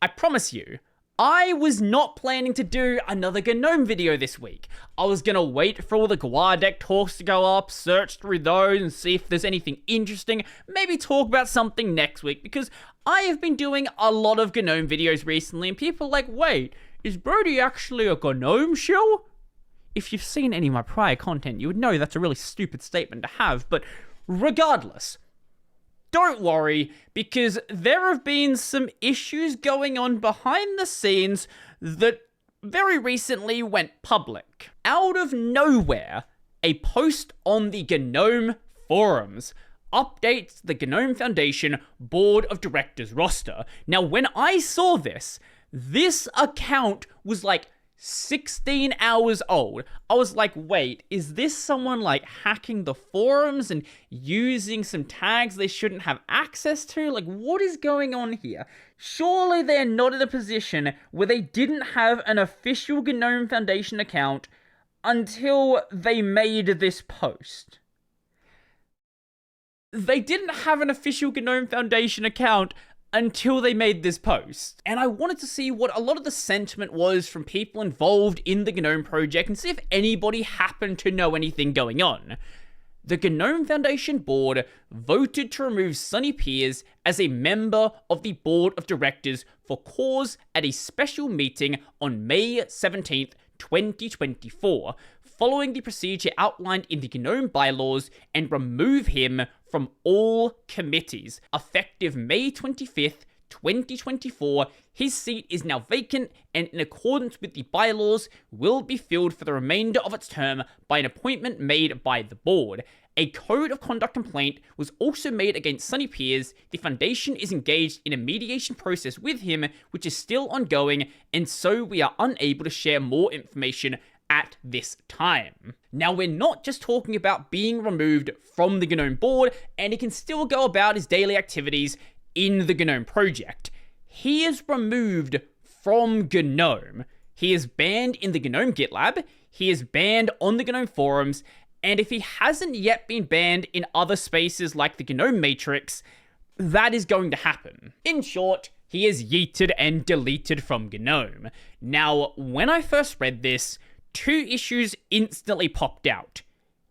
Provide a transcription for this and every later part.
I promise you, I was not planning to do another GNOME video this week. I was gonna wait for all the GWAR talks to go up, search through those and see if there's anything interesting, maybe talk about something next week, because I have been doing a lot of GNOME videos recently and people are like, wait, is Brodie actually a GNOME shill? If you've seen any of my prior content, you would know that's a really stupid statement to have, but regardless, don't worry, because there have been some issues going on behind the scenes that very recently went public. Out of nowhere, a post on the GNOME forums updates the GNOME Foundation Board of Directors roster. Now, when I saw this account was like 16 hours old. I was like, wait, is this someone like hacking the forums and using some tags they shouldn't have access to? Like, what is going on here? Surely they're not in a position where they didn't have an official GNOME Foundation account until they made this post. They didn't have an official GNOME Foundation account until they made this post. And I wanted to see what a lot of the sentiment was from people involved in the GNOME project and see if anybody happened to know anything going on. The GNOME Foundation board voted to remove Sonny Piers as a member of the board of directors for cause at a special meeting on May 17th, 2024, following the procedure outlined in the GNOME bylaws, and remove him from all committees. Effective May 25th, 2024, his seat is now vacant and, in accordance with the bylaws, will be filled for the remainder of its term by an appointment made by the board. A code of conduct complaint was also made against Sonny Piers. The Foundation is engaged in a mediation process with him, which is still ongoing, and so we are unable to share more information at this time. Now, we're not just talking about being removed from the GNOME board, and he can still go about his daily activities in the GNOME project. He is removed from GNOME. He is banned in the GNOME Gitlab, he is banned on the GNOME forums, and if he hasn't yet been banned in other spaces like the GNOME Matrix, that is going to happen. In short, he is yeeted and deleted from GNOME. Now, when I first read this, two issues instantly popped out.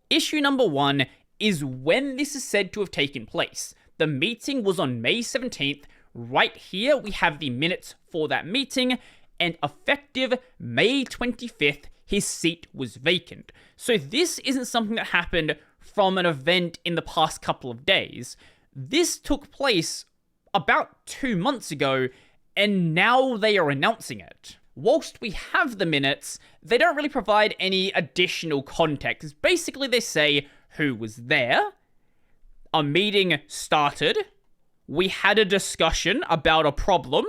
Issue number one is when this is said to have taken place. The meeting was on May 17th. Right here, we have the minutes for that meeting, and effective May 25th, his seat was vacant. So this isn't something that happened from an event in the past couple of days. This took place about 2 months ago, and now they are announcing it. Whilst we have the minutes, they don't really provide any additional context. Basically, they say who was there, a meeting started, we had a discussion about a problem,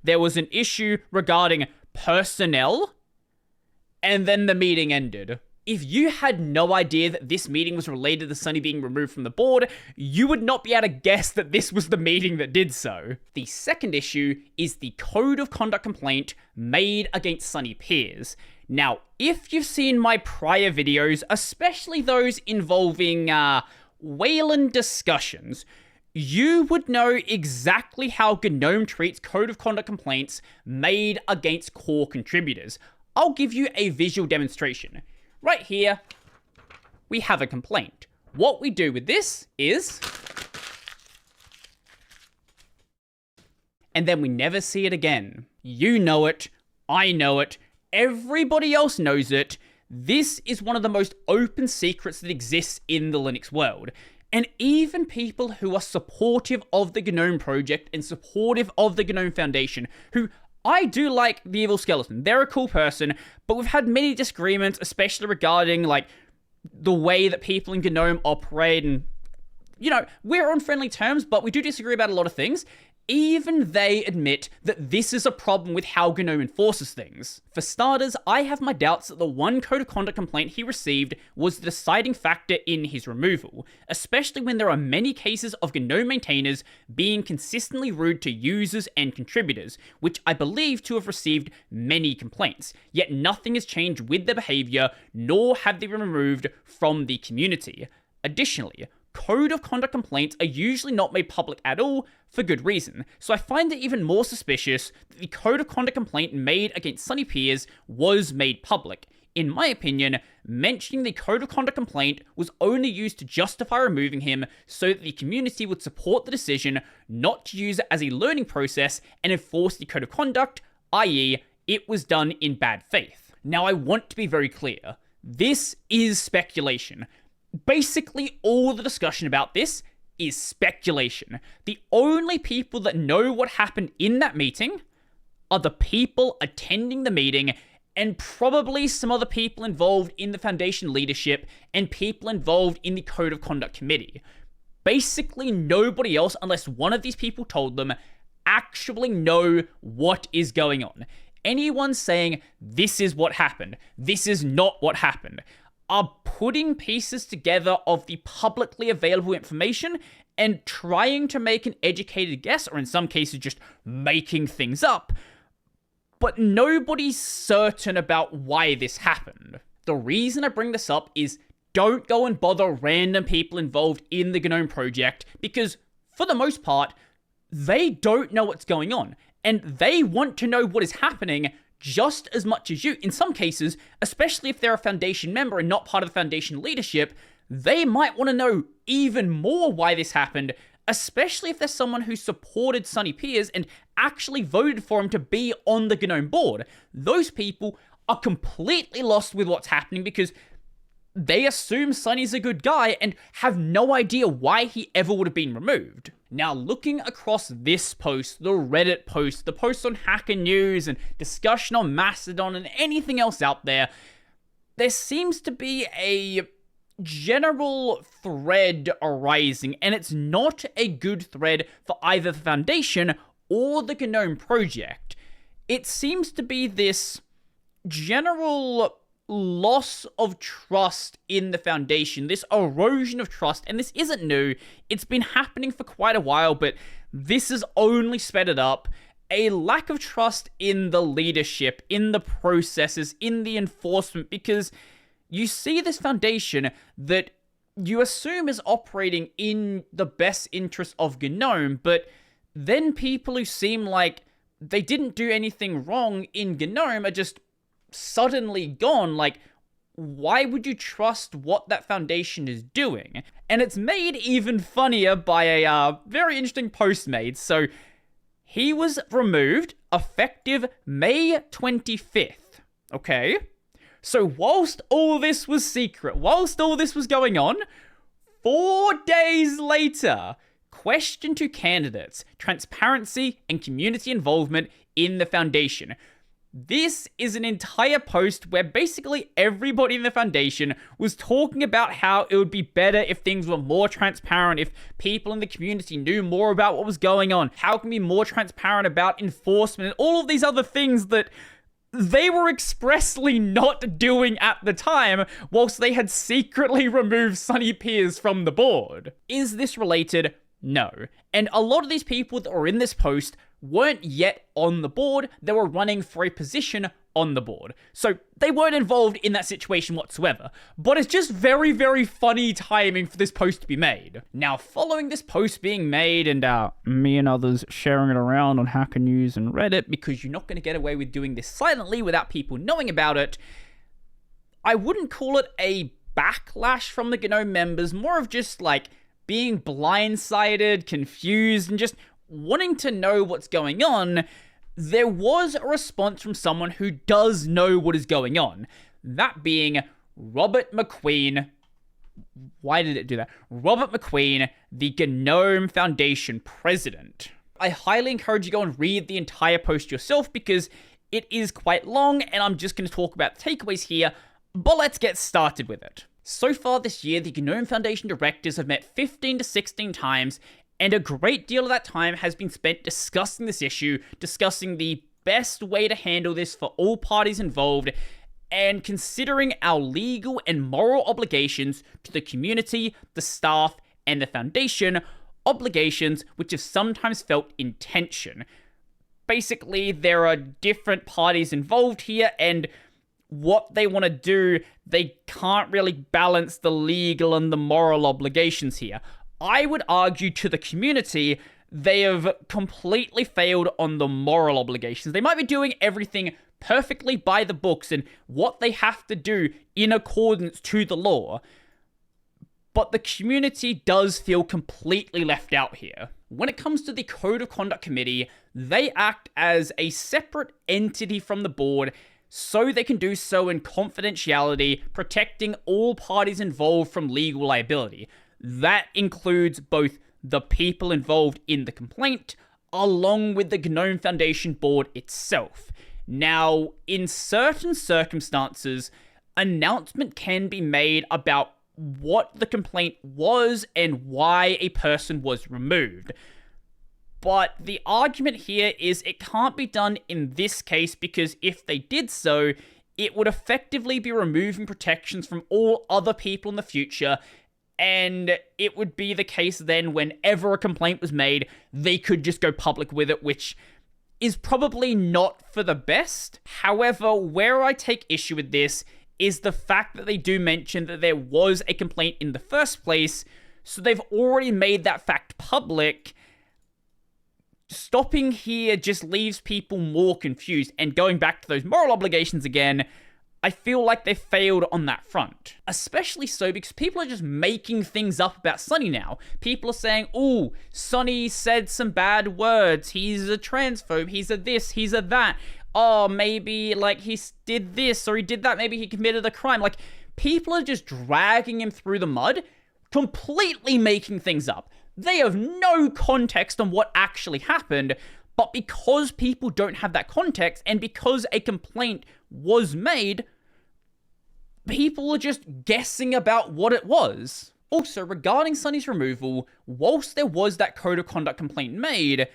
there was an issue regarding personnel, and then the meeting ended. If you had no idea that this meeting was related to Sonny being removed from the board, you would not be able to guess that this was the meeting that did so. The second issue is the code of conduct complaint made against Sonny Piers. Now, if you've seen my prior videos, especially those involving Wayland discussions, you would know exactly how GNOME treats code of conduct complaints made against core contributors. I'll give you a visual demonstration. Right here, we have a complaint. What we do with this is, and then we never see it again. You know it, I know it, everybody else knows it. This is one of the most open secrets that exists in the Linux world. And even people who are supportive of the GNOME project and supportive of the GNOME Foundation, who I do like the Evil Skeleton. They're a cool person, but we've had many disagreements, especially regarding, like, the way that people in GNOME operate, and, you know, we're on friendly terms, but we do disagree about a lot of things. Even they admit that this is a problem with how GNOME enforces things. For starters, I have my doubts that the one code of conduct complaint he received was the deciding factor in his removal, especially when there are many cases of GNOME maintainers being consistently rude to users and contributors, which I believe to have received many complaints, yet nothing has changed with their behavior, nor have they been removed from the community. Additionally, code of conduct complaints are usually not made public at all for good reason. So I find it even more suspicious that the code of conduct complaint made against Sonny Piers was made public. In my opinion, mentioning the code of conduct complaint was only used to justify removing him so that the community would support the decision not to use it as a learning process and enforce the code of conduct, i.e., it was done in bad faith. Now, I want to be very clear. This is speculation. Basically, all the discussion about this is speculation. The only people that know what happened in that meeting are the people attending the meeting and probably some other people involved in the foundation leadership and people involved in the Code of Conduct Committee. Basically, nobody else, unless one of these people told them, actually know what is going on. Anyone saying, this is what happened, this is not what happened, are putting pieces together of the publicly available information and trying to make an educated guess, or in some cases just making things up. But nobody's certain about why this happened. The reason I bring this up is don't go and bother random people involved in the GNOME project, because for the most part, they don't know what's going on, and they want to know what is happening just as much as you. In some cases, especially if they're a foundation member and not part of the foundation leadership, they might want to know even more why this happened, especially if there's someone who supported Sonny Piers and actually voted for him to be on the GNOME board. Those people are completely lost with what's happening because they assume Sonny's a good guy and have no idea why he ever would have been removed. Now, looking across this post, the Reddit post, the posts on Hacker News and discussion on Mastodon and anything else out there, there seems to be a general thread arising, and it's not a good thread for either the Foundation or the GNOME project. It seems to be this general loss of trust in the Foundation, this erosion of trust, and this isn't new. It's been happening for quite a while, but this has only sped it up. A lack of trust in the leadership, in the processes, in the enforcement, because you see this Foundation that you assume is operating in the best interest of GNOME, but then people who seem like they didn't do anything wrong in GNOME are just suddenly gone. Like, why would you trust what that Foundation is doing? And it's made even funnier by a very interesting post made. So, he was removed effective May 25th, okay? So whilst all this was secret, whilst all this was going on, 4 days later, question to candidates, transparency and community involvement in the Foundation. This is an entire post where basically everybody in the Foundation was talking about how it would be better if things were more transparent, if people in the community knew more about what was going on, how can we be more transparent about enforcement, and all of these other things that they were expressly not doing at the time, whilst they had secretly removed Sonny Piers from the board. Is this related? No. And a lot of these people that were in this post weren't yet on the board, they were running for a position on the board. So they weren't involved in that situation whatsoever. But it's just very, very funny timing for this post to be made. Now, following this post being made and me and others sharing it around on Hacker News and Reddit, because you're not going to get away with doing this silently without people knowing about it, I wouldn't call it a backlash from the GNOME members, more of just like being blindsided, confused, and just wanting to know what's going on. There was a response from someone who does know what is going on. That being Robert McQueen. Why did it do that? Robert McQueen, the GNOME Foundation president. I highly encourage you to go and read the entire post yourself because it is quite long and I'm just going to talk about the takeaways here, but let's get started with it. So far this year, the GNOME Foundation directors have met 15 to 16 times, and a great deal of that time has been spent discussing this issue, discussing the best way to handle this for all parties involved, and considering our legal and moral obligations to the community, the staff, and the Foundation, obligations which have sometimes felt in tension. Basically, there are different parties involved here, and what they want to do, they can't really balance the legal and the moral obligations here. I would argue to the community, they have completely failed on the moral obligations. They might be doing everything perfectly by the books and what they have to do in accordance to the law, but the community does feel completely left out here. When it comes to the Code of Conduct Committee, they act as a separate entity from the board, so they can do so in confidentiality, protecting all parties involved from legal liability. That includes both the people involved in the complaint, along with the GNOME Foundation board itself. Now, in certain circumstances, announcement can be made about what the complaint was and why a person was removed. But the argument here is it can't be done in this case, because if they did so, it would effectively be removing protections from all other people in the future, and it would be the case then whenever a complaint was made, they could just go public with it, which is probably not for the best. However, where I take issue with this is the fact that they do mention that there was a complaint in the first place, so they've already made that fact public. Stopping here just leaves people more confused, and going back to those moral obligations again, I feel like they failed on that front. Especially so because people are just making things up about Sonny now. People are saying, "Ooh, Sonny said some bad words, he's a transphobe, he's a this, he's a that. Oh, maybe, like, he did this, or he did that, maybe he committed a crime." Like, people are just dragging him through the mud, completely making things up. They have no context on what actually happened, but because people don't have that context, and because a complaint was made, people are just guessing about what it was. Also, regarding Sonny's removal, whilst there was that Code of Conduct complaint made,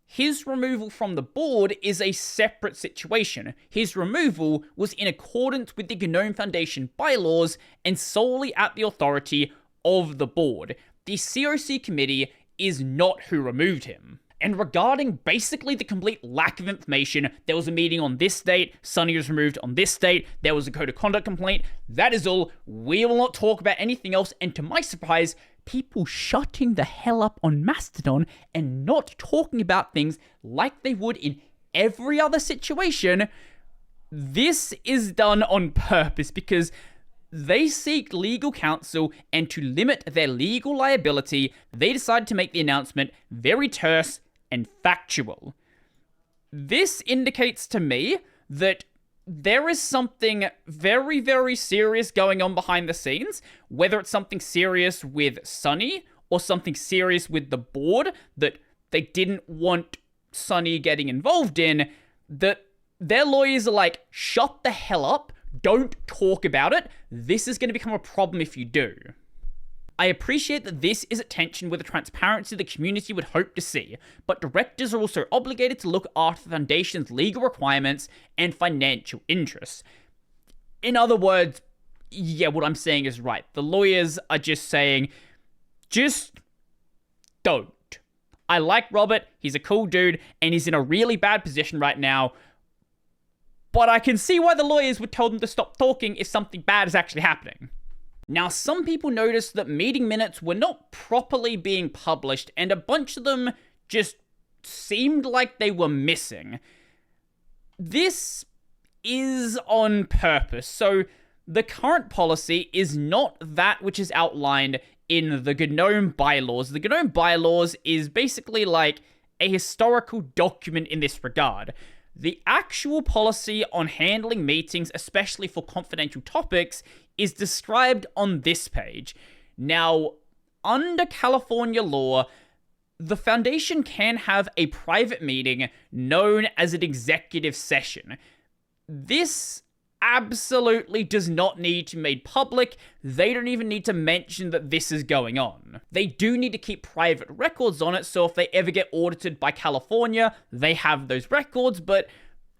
his removal from the board is a separate situation. His removal was in accordance with the GNOME Foundation bylaws and solely at the authority of the board. The COC committee is not who removed him. And regarding basically the complete lack of information, there was a meeting on this date, Sonny was removed on this date, there was a Code of Conduct complaint, that is all. We will not talk about anything else, and to my surprise, people shutting the hell up on Mastodon and not talking about things like they would in every other situation. This is done on purpose because they seek legal counsel, and to limit their legal liability, they decided to make the announcement very terse and factual. This indicates to me that there is something very, very serious going on behind the scenes, whether it's something serious with Sonny or something serious with the board that they didn't want Sonny getting involved in, that their lawyers are like, shut the hell up, don't talk about it, this is going to become a problem if you do. I appreciate that this is at tension with the transparency the community would hope to see, but directors are also obligated to look after the Foundation's legal requirements and financial interests. In other words, yeah, what I'm saying is right. The lawyers are just saying, just don't. I like Robert, he's a cool dude, and he's in a really bad position right now, but I can see why the lawyers would tell them to stop talking if something bad is actually happening. Now, some people noticed that meeting minutes were not properly being published, and a bunch of them just seemed like they were missing. This is on purpose. So, the current policy is not that which is outlined in the GNOME bylaws. The GNOME bylaws is basically like a historical document in this regard. The actual policy on handling meetings, especially for confidential topics, is described on this page. Now, under California law, the Foundation can have a private meeting known as an executive session. This absolutely does not need to be made public. They don't even need to mention that this is going on. They do need to keep private records on it, so if they ever get audited by California, they have those records, but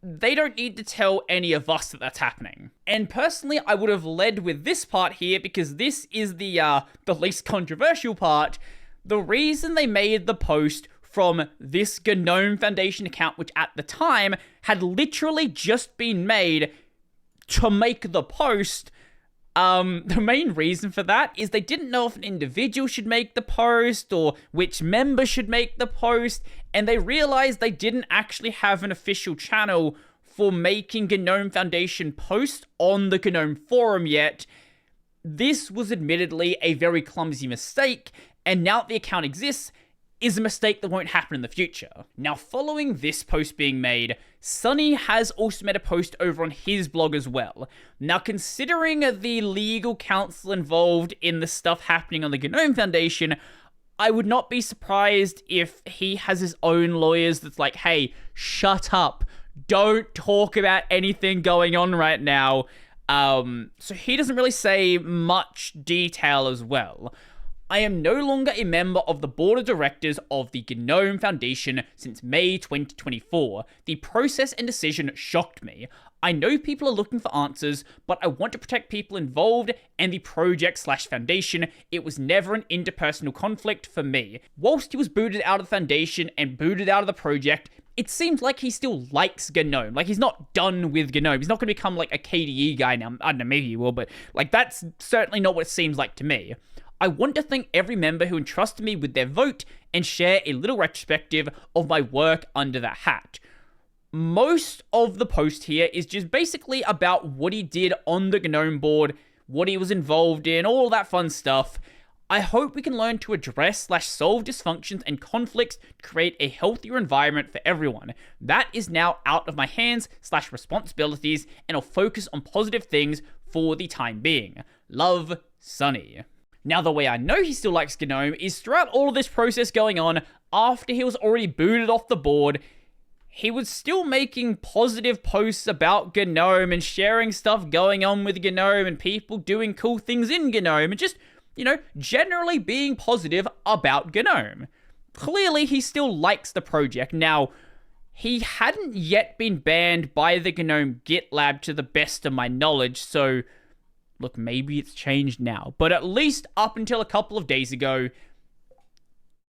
they don't need to tell any of us that that's happening. And personally, I would have led with this part here because this is the least controversial part. The reason they made the post from this GNOME Foundation account, which at the time had literally just been made to make the post, The main reason for that is they didn't know if an individual should make the post or which member should make the post, and they realized they didn't actually have an official channel for making GNOME Foundation posts on the GNOME forum yet. This was admittedly a very clumsy mistake, and now that the account exists, is a mistake that won't happen in the future. Now, following this post being made, Sonny has also made a post over on his blog as well. Now, considering the legal counsel involved in the stuff happening on the GNOME Foundation, I would not be surprised if he has his own lawyers that's like, hey, shut up. Don't talk about anything going on right now. So he doesn't really say much detail as well. I am no longer a member of the board of directors of the GNOME Foundation since May 2024. The process and decision shocked me. I know people are looking for answers, but I want to protect people involved and the project/foundation. It was never an interpersonal conflict for me. Whilst he was booted out of the foundation and booted out of the project, it seems like he still likes GNOME. Like, he's not done with GNOME. He's not going to become like a KDE guy now. I don't know, maybe he will, but like, that's certainly not what it seems like to me. I want to thank every member who entrusted me with their vote and share a little retrospective of my work under that hat. Most of the post here is just basically about what he did on the GNOME board, what he was involved in, all that fun stuff. I hope we can learn to address/solve dysfunctions and conflicts to create a healthier environment for everyone. That is now out of my hands/responsibilities, and I'll focus on positive things for the time being. Love, Sonny. Now, the way I know he still likes GNOME is throughout all of this process going on, after he was already booted off the board, he was still making positive posts about GNOME and sharing stuff going on with GNOME and people doing cool things in GNOME and just, you know, generally being positive about GNOME. Clearly, he still likes the project. Now, he hadn't yet been banned by the GNOME Gitlab to the best of my knowledge, so look, maybe it's changed now, but at least up until a couple of days ago,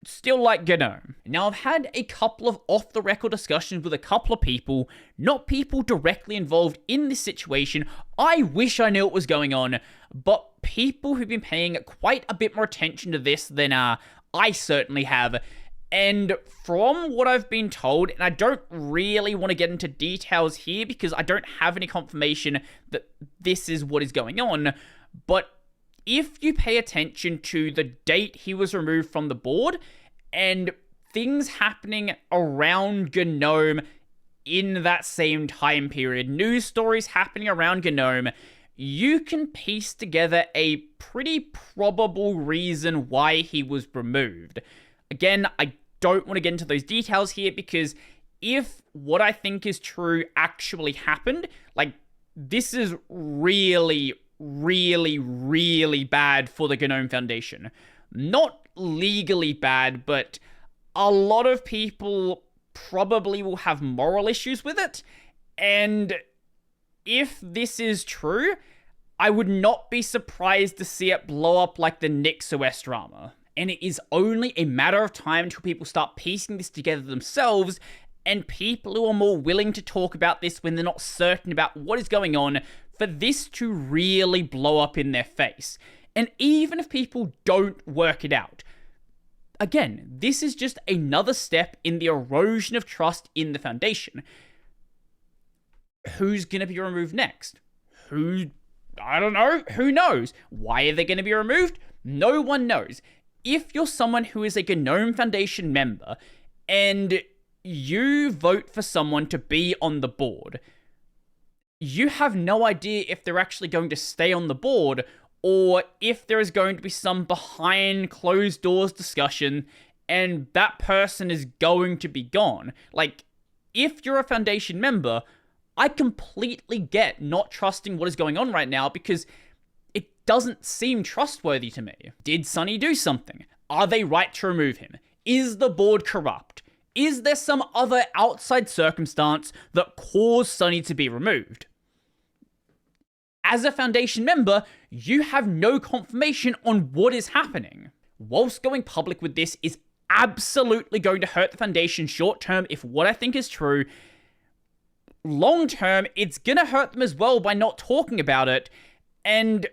still like GNOME. Now, I've had a couple of off-the-record discussions with a couple of people, not people directly involved in this situation. I wish I knew what was going on, but people who've been paying quite a bit more attention to this than I certainly have. And from what I've been told, and I don't really want to get into details here because I don't have any confirmation that this is what is going on, but if you pay attention to the date he was removed from the board and things happening around GNOME in that same time period, news stories happening around GNOME, you can piece together a pretty probable reason why he was removed. Again, I don't want to get into those details here because if what I think is true actually happened, like, this is really, really, really bad for the GNOME Foundation. Not legally bad, but a lot of people probably will have moral issues with it. And if this is true, I would not be surprised to see it blow up like the NixOS drama. And it is only a matter of time until people start piecing this together themselves, and people who are more willing to talk about this when they're not certain about what is going on, for this to really blow up in their face. And even if people don't work it out, again, this is just another step in the erosion of trust in the foundation. Who's going to be removed next? I don't know. Who knows? Why are they going to be removed? No one knows. If you're someone who is a GNOME Foundation member and you vote for someone to be on the board, you have no idea if they're actually going to stay on the board or if there is going to be some behind closed doors discussion and that person is going to be gone. Like, if you're a Foundation member, I completely get not trusting what is going on right now because it doesn't seem trustworthy to me. Did Sonny do something? Are they right to remove him? Is the board corrupt? Is there some other outside circumstance that caused Sonny to be removed? As a Foundation member, you have no confirmation on what is happening. Whilst going public with this is absolutely going to hurt the Foundation short term if what I think is true, long term, it's gonna hurt them as well by not talking about it. And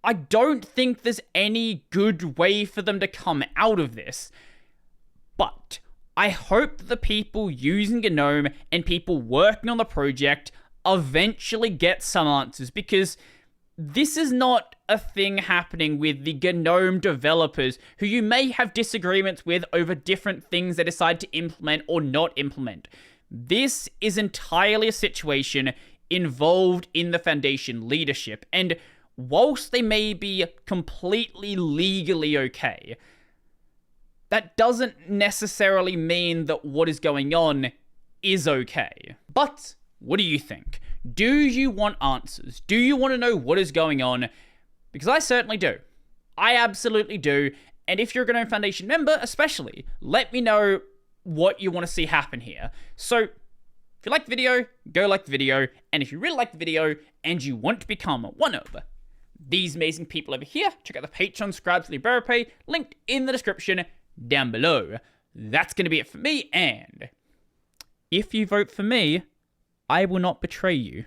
I don't think there's any good way for them to come out of this. But I hope that the people using GNOME and people working on the project eventually get some answers, because this is not a thing happening with the GNOME developers who you may have disagreements with over different things they decide to implement or not implement. This is entirely a situation involved in the Foundation leadership, and whilst they may be completely legally okay, that doesn't necessarily mean that what is going on is okay. But what do you think? Do you want answers? Do you want to know what is going on? Because I certainly do. I absolutely do. And if you're a GNOME Foundation member, especially, let me know what you want to see happen here. So, if you like the video, go like the video. And if you really like the video and you want to become one of these amazing people over here, check out the Patreon, subscribe to the LiberaPay, linked in the description down below. That's going to be it for me, and if you vote for me, I will not betray you.